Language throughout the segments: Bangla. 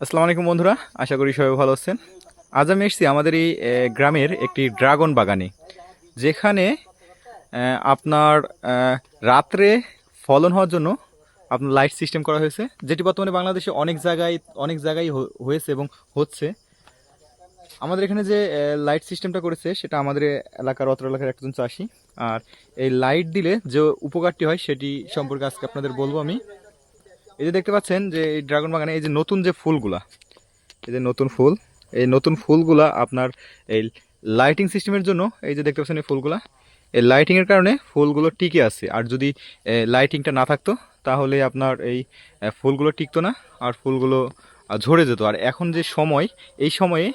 আসসালামু আলাইকুম বন্ধুরা, আশা করি সবাই ভালো আছেন। আজ আমি এসেছি আমাদের এই গ্রামের একটি ড্রাগন বাগানে, যেখানে আপনার রাত্রে ফলন হওয়ার জন্য আপনার লাইট সিস্টেম করা হয়েছে, যেটি বর্তমানে বাংলাদেশে অনেক জায়গায় হয়েছে এবং হচ্ছে। আমাদের এখানে যে লাইট সিস্টেমটা করেছে সেটা আমাদের অত্র এলাকার একজন চাষি। আর এই লাইট দিলে যে উপকারটি হয় সেটি সম্পর্কে আজকে আপনাদের বলবো আমি। এই যে দেখতে পাচ্ছেন যে এই ড্রাগন বাগানে এই যে নতুন যে ফুলগুলা, এই যে নতুন ফুল, এই নতুন ফুলগুলা আপনার এই লাইটিং সিস্টেমের জন্য, এই যে দেখতে পাচ্ছেন এই ফুলগুলা, এই লাইটিংয়ের কারণে ফুলগুলো টিকে আছে। আর যদি লাইটিংটা না থাকতো তাহলে আপনার এই ফুলগুলো টিকতো না, আর ফুলগুলো ঝরে যেত। আর এখন যে সময়, এই সময়ে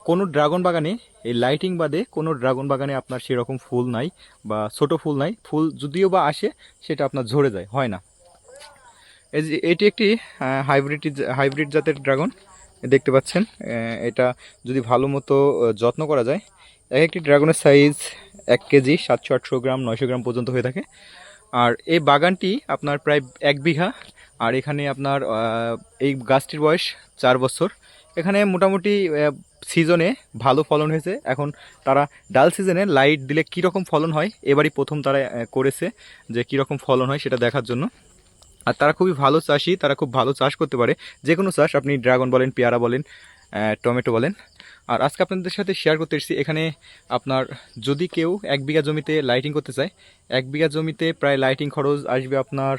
কোনো ড্রাগন বাগানে এই লাইটিং বাদে কোনো ড্রাগন বাগানে আপনার সেরকম ফুল নাই বা ছোট ফুল নাই। ফুল যদিও বা আসে সেটা আপনার ঝরে যায়, হয় না। এই যে এটি একটি হাইব্রিড জাতের ড্রাগন দেখতে পাচ্ছেন। এটা যদি ভালো মতো যত্ন করা যায়, এক একটি ড্রাগনের সাইজ 1 কেজি 700-800 গ্রাম 900 গ্রাম পর্যন্ত হয়ে থাকে। আর এই বাগানটি আপনার প্রায় 1 বিঘা। আর এখানে আপনার এই গাছটির বয়স 4 বছর। এখানে মোটামুটি সিজনে ভালো ফলন হয়েছে। এখন তারা ডাল সিজনে লাইট দিলে কীরকম ফলন হয় এবারই প্রথম তারা করেছে, যে কীরকম ফলন হয় সেটা দেখার জন্য। আর তারা খুবই ভালো চাষি, তারা খুব ভালো চাষ করতে পারে, যে কোনো চাষ, আপনি ড্রাগন বলেন, পেয়ারা বলেন, টমেটো বলেন। আর আজকে আপনাদের সাথে শেয়ার করতে এসেছি এখানে আপনার যদি কেউ 1 বিঘা জমিতে লাইটিং করতে চায়, 1 বিঘা জমিতে প্রায় লাইটিং খরচ আসবে আপনার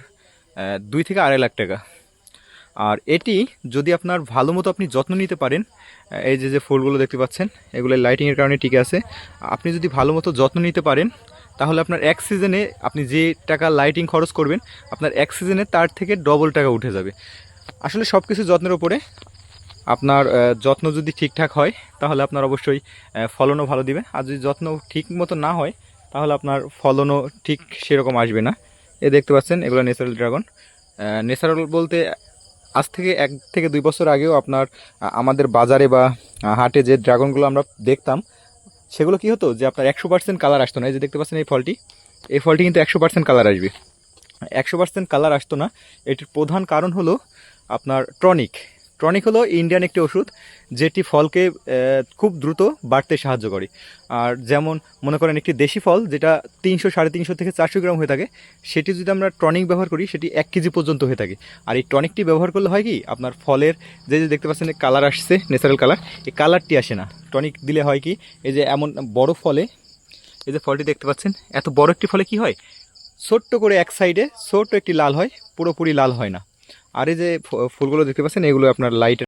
2 থেকে 2.5 লাখ টাকা। আর এটি যদি আপনার ভালো মতো আপনি যত্ন নিতে পারেন, এই যে যে ফুলগুলো দেখতে পাচ্ছেন এগুলো লাইটিংয়ের কারণে টিকে আছে, আপনি যদি ভালো মতো যত্ন নিতে পারেন তাহলে আপনার এক সিজনে আপনি যে টাকা লাইটিং খরচ করবেন, আপনার এক সিজনে তার থেকে ডবল টাকা উঠে যাবে। আসলে সব কিছু যত্নের উপরে। আপনার যত্ন যদি ঠিকঠাক হয় তাহলে আপনার অবশ্যই ফলনও ভালো দিবে। আর যদি যত্ন ঠিক মতো না হয় তাহলে আপনার ফলনও ঠিক সেরকম আসবে না। এ দেখতে পাচ্ছেন এগুলো ন্যাচারাল ড্রাগন। ন্যাচারাল বলতে আজ থেকে 1 থেকে 2 বছর আগেও আপনার আমাদের বাজারে বা হাটে যে ড্রাগনগুলো আমরা দেখতাম, সেগুলো কি হতো যে আপনার 100% কালার আসতো না। এই যে দেখতে পাচ্ছেন এই ফলটি কিন্তু 100% কালার আসবে, 100% কালার আসতো না। এটির প্রধান কারণ হলো আপনার টনিক। টনিক হলো ইন্ডিয়ান একটি ওষুধ, যেটি ফলকে খুব দ্রুত বাড়তে সাহায্য করে। আর যেমন মনে করেন একটি দেশি ফল যেটা 300, 350 থেকে 400 গ্রাম হয়ে থাকে, সেটি যদি আমরা টনিক ব্যবহার করি সেটি 1 কেজি পর্যন্ত হয়ে থাকে। আর এই টনিকটি ব্যবহার করলে হয় কি, আপনার ফলের যে যে দেখতে পাচ্ছেন কালার আসছে, ন্যাচারাল কালার, এই কালারটি আসে না। টনিক দিলে হয় কি, এই যে এমন বড় ফলে, এই যে ফলটি দেখতে পাচ্ছেন, এত বড় একটি ফলে কি হয়, ছোট্ট করে এক সাইডে ছোট্ট একটি লাল হয়, পুরোপুরি লাল হয় না। আর এই যে ফুলগুলো দেখতে পাচ্ছেন এগুলো আপনার লাইট